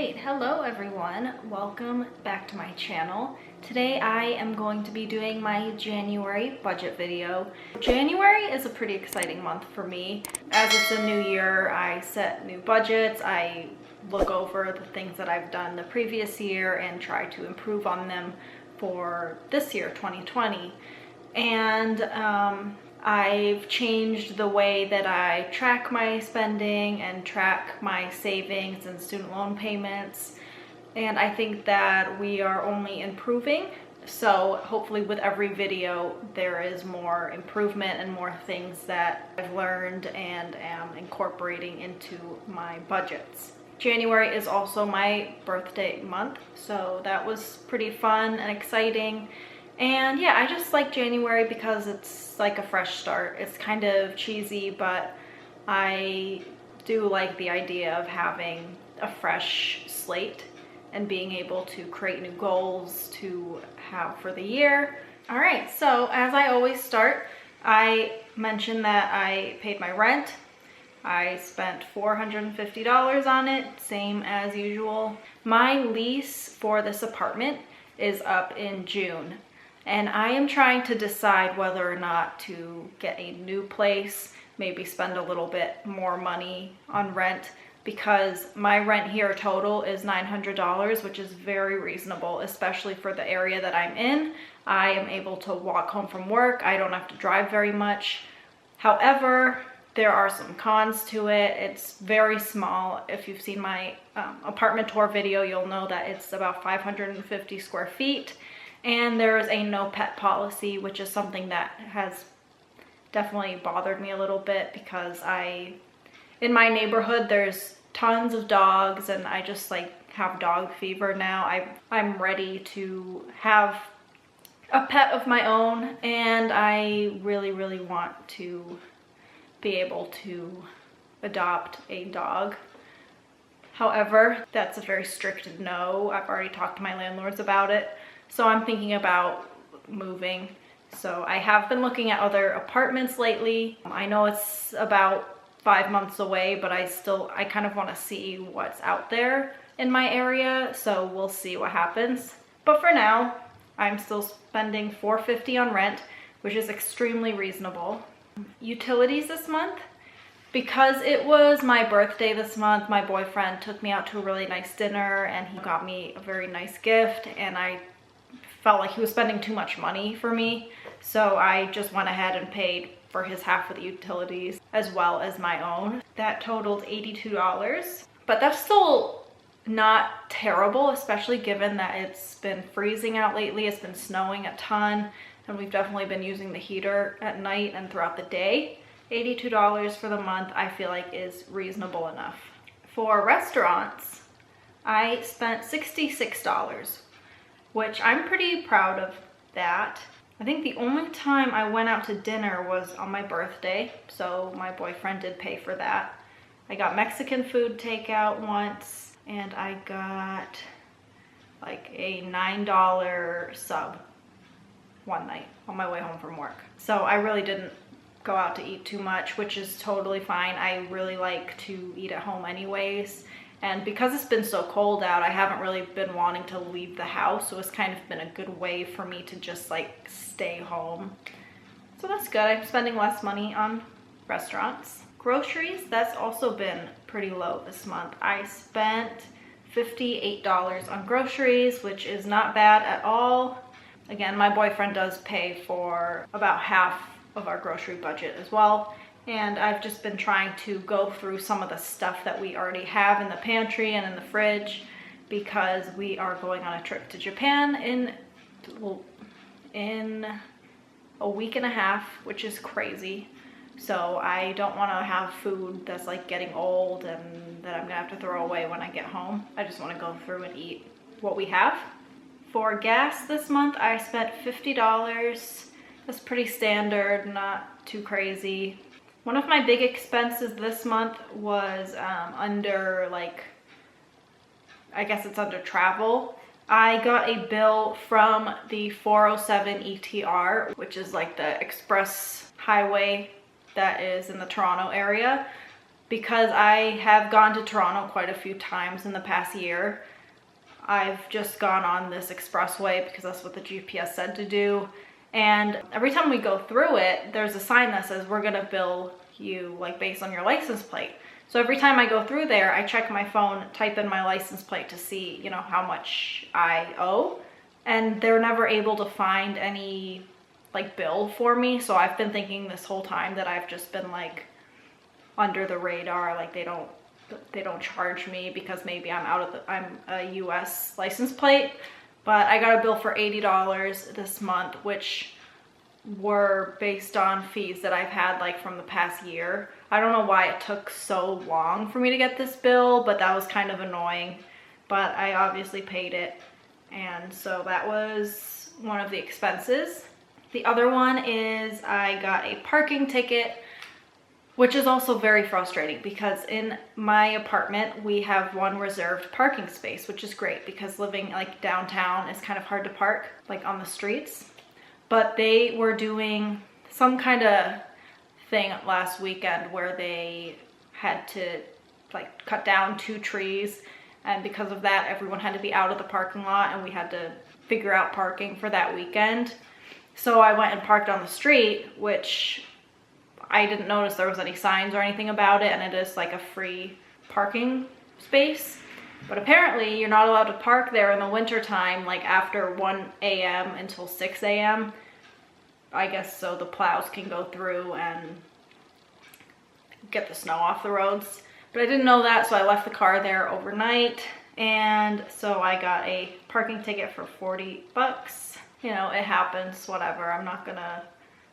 Alright, hello everyone. Welcome back to my channel. Today I am going to be doing my January budget video. January is a pretty exciting month for me. As it's a new year, I set new budgets. I look over the things that I've done the previous year and try to improve on them for this year, 2020. And I've changed the way that I track my spending and track my savings and student loan payments. And I think that we are only improving. So hopefully with every video, there is more improvement and more things that I've learned and am incorporating into my budgets. January is also my birthday month, so that was pretty fun and exciting. And yeah, I just like January because it's like a fresh start. It's kind of cheesy, but I do like the idea of having a fresh slate and being able to create new goals to have for the year. All right, so as I always start, I mentioned that I paid my rent. I spent $450 on it, same as usual. My lease for this apartment is up in June. And I am trying to decide whether or not to get a new place, maybe spend a little bit more money on rent, because my rent here total is $900, which is very reasonable, especially for the area that I'm in. I am able to walk home from work. I don't have to drive very much. However, there are some cons to it. It's very small. If you've seen my apartment tour video, you'll know that it's about 550 square feet. And there is a no pet policy, which is something that has definitely bothered me a little bit because in my neighborhood, there's tons of dogs and I just like have dog fever now. I'm ready to have a pet of my own, and I really, really want to be able to adopt a dog. However, that's a very strict no. I've already talked to my landlords about it. So I'm thinking about moving. So I have been looking at other apartments lately. I know it's about 5 months away, but I kind of want to see what's out there in my area. So we'll see what happens. But for now, I'm still spending $450 on rent, which is extremely reasonable. Utilities this month. Because it was my birthday this month, my boyfriend took me out to a really nice dinner and he got me a very nice gift, and I felt like he was spending too much money for me. So I just went ahead and paid for his half of the utilities as well as my own. That totaled $82, but that's still not terrible, especially given that it's been freezing out lately. It's been snowing a ton and we've definitely been using the heater at night and throughout the day. $82 for the month I feel like is reasonable enough. For restaurants, I spent $66, which I'm pretty proud of that. I think the only time I went out to dinner was on my birthday, so my boyfriend did pay for that. I got Mexican food takeout once, and I got like a $9 sub one night on my way home from work. So I really didn't go out to eat too much, which is totally fine. I really like to eat at home anyways. And because it's been so cold out, I haven't really been wanting to leave the house. So it's kind of been a good way for me to just like stay home. So that's good. I'm spending less money on restaurants. Groceries, that's also been pretty low this month. I spent $58 on groceries, which is not bad at all. Again, my boyfriend does pay for about half of our grocery budget as well. And I've just been trying to go through some of the stuff that we already have in the pantry and in the fridge, because we are going on a trip to Japan in a week and a half, which is crazy. So I don't want to have food that's like getting old and that I'm gonna have to throw away when I get home. I just want to go through and eat what we have. For gas this month, I spent $50. That's pretty standard, not too crazy. One of my big expenses this month was under travel. I got a bill from the 407 ETR, which is like the express highway that is in the Toronto area. because I have gone to Toronto quite a few times in the past year, I've just gone on this expressway because that's what the GPS said to do. And every time we go through it, there's a sign that says we're gonna bill you like based on your license plate. So every time I go through there, I check my phone, type in my license plate to see, you know, how much I owe. And they're never able to find any like bill for me. So I've been thinking this whole time that I've just been like under the radar, like they don't charge me because maybe I'm a US license plate. But I got a bill for $80 this month, which were based on fees that I've had like from the past year. I don't know why it took so long for me to get this bill, but that was kind of annoying. But I obviously paid it, and so that was one of the expenses. The other one is I got a parking ticket, which is also very frustrating because in my apartment we have one reserved parking space, which is great because living like downtown is kind of hard to park like on the streets. But they were doing some kind of thing last weekend where they had to like cut down 2 trees, and because of that everyone had to be out of the parking lot and we had to figure out parking for that weekend. So I went and parked on the street, which I didn't notice there was any signs or anything about it, and it is like a free parking space. But apparently you're not allowed to park there in the winter time, like after 1 a.m. until 6 a.m. I guess so the plows can go through and get the snow off the roads. But I didn't know that, so I left the car there overnight, and so I got a parking ticket for $40. You know, it happens, whatever. I'm not gonna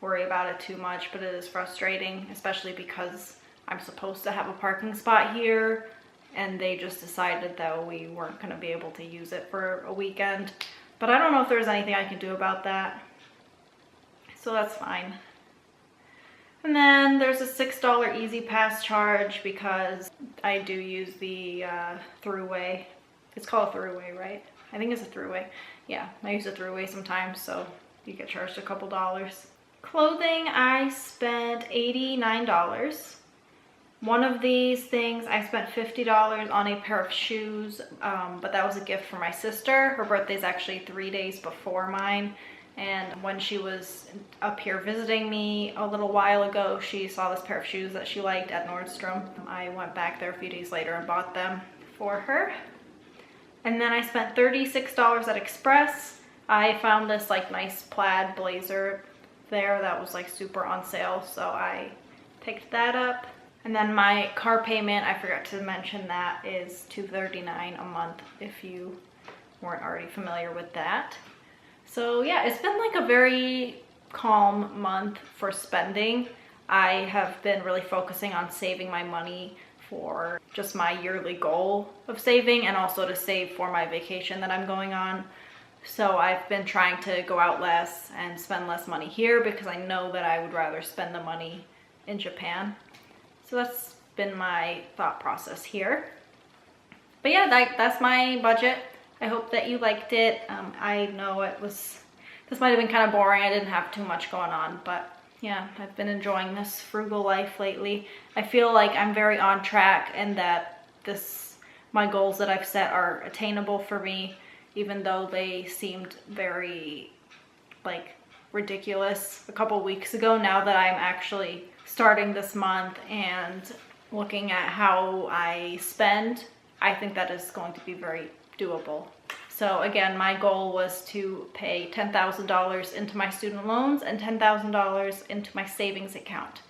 worry about it too much, but it is frustrating, especially because I'm supposed to have a parking spot here and they just decided that we weren't going to be able to use it for a weekend. But I don't know if there's anything I can do about that, so that's fine. And then there's a $6 Easy Pass charge because I do use the Thruway. It's called a Thruway, right? I think it's a Thruway. Yeah, I use a Thruway sometimes, so you get charged a couple dollars. Clothing, I spent $89. One of these things, I spent $50 on a pair of shoes, but that was a gift for my sister. Her birthday's actually 3 days before mine, and when she was up here visiting me a little while ago, she saw this pair of shoes that she liked at Nordstrom. I went back there a few days later and bought them for her. And then I spent $36 at Express. I found this like nice plaid blazer there that was like super on sale, so I picked that up. And then my car payment, I forgot to mention that, is $239 a month if you weren't already familiar with that. So yeah, it's been like a very calm month for spending. I have been really focusing on saving my money for just my yearly goal of saving, and also to save for my vacation that I'm going on. So I've been trying to go out less and spend less money here because I know that I would rather spend the money in Japan. So that's been my thought process here. But yeah, that's my budget. I hope that you liked it. I know this might have been kind of boring. I didn't have too much going on, but yeah, I've been enjoying this frugal life lately. I feel like I'm very on track and that my goals that I've set are attainable for me, even though they seemed very like ridiculous a couple weeks ago. Now that I'm actually starting this month and looking at how I spend, I think that is going to be very doable. So again, my goal was to pay $10,000 into my student loans and $10,000 into my savings account.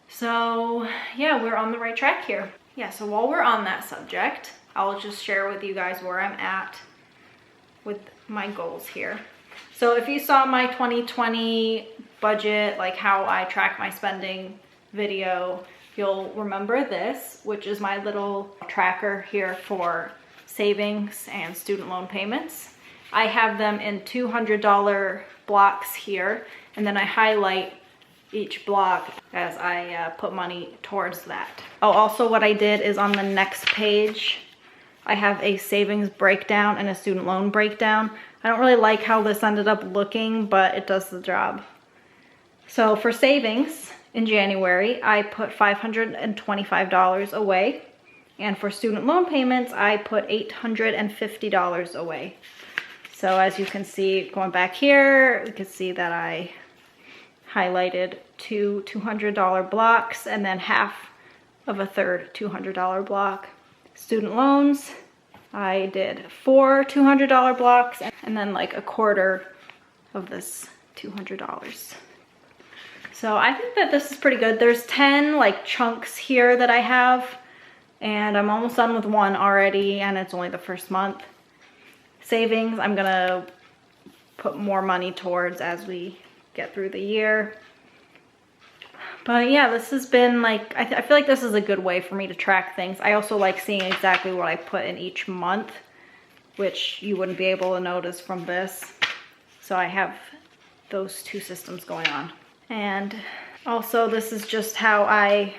So yeah, we're on the right track here. Yeah, so while we're on that subject, I'll just share with you guys where I'm at with my goals here. So if you saw my 2020 budget, like how I track my spending video, you'll remember this, which is my little tracker here for savings and student loan payments. I have them in $200 blocks here, and then I highlight each block as I put money towards that. Oh, also what I did is on the next page, I have a savings breakdown and a student loan breakdown. I don't really like how this ended up looking, but it does the job. So for savings, in January, I put $525 away. And for student loan payments, I put $850 away. So as you can see, going back here, you can see that I highlighted two $200 blocks and then half of a third $200 block. Student loans, I did 4 $200 blocks and then like a quarter of this $200. So I think that this is pretty good. There's 10 like chunks here that I have, and I'm almost done with one already, and it's only the first month. Savings, I'm gonna put more money towards as we get through the year. But yeah, this has been like, I feel like this is a good way for me to track things. I also like seeing exactly what I put in each month, which you wouldn't be able to notice from this. So I have those two systems going on. And also this is just how I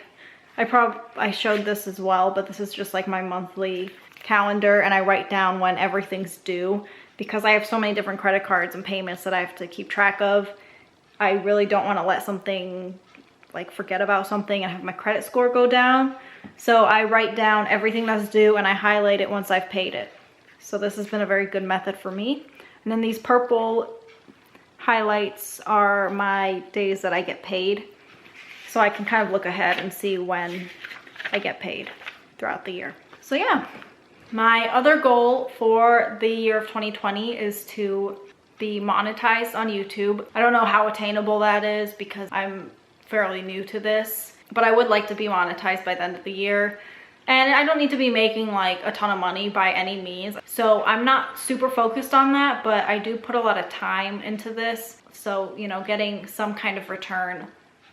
showed this as well, but this is just like my monthly calendar, and I write down when everything's due because I have so many different credit cards and payments that I have to keep track of. I really don't want to let something, like forget about something and have my credit score go down. So I write down everything that's due and I highlight it once I've paid it. So this has been a very good method for me. And then these purple highlights are my days that I get paid. So I can kind of look ahead and see when I get paid throughout the year. So yeah, my other goal for the year of 2020 is to be monetized on YouTube. I don't know how attainable that is because I'm fairly new to this, but I would like to be monetized by the end of the year. And I don't need to be making like a ton of money by any means. So I'm not super focused on that, but I do put a lot of time into this. So, you know, getting some kind of return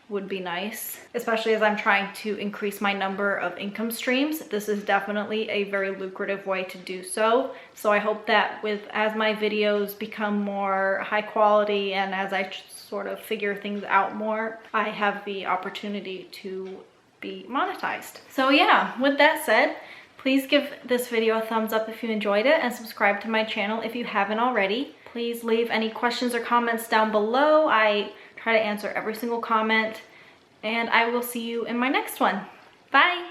would be nice, especially as I'm trying to increase my number of income streams. This is definitely a very lucrative way to do so. So I hope that as my videos become more high quality and as I sort of figure things out more, I have the opportunity to be monetized. So yeah, with that said, please give this video a thumbs up if you enjoyed it and subscribe to my channel if you haven't already. Please leave any questions or comments down below. I try to answer every single comment, and I will see you in my next one. Bye!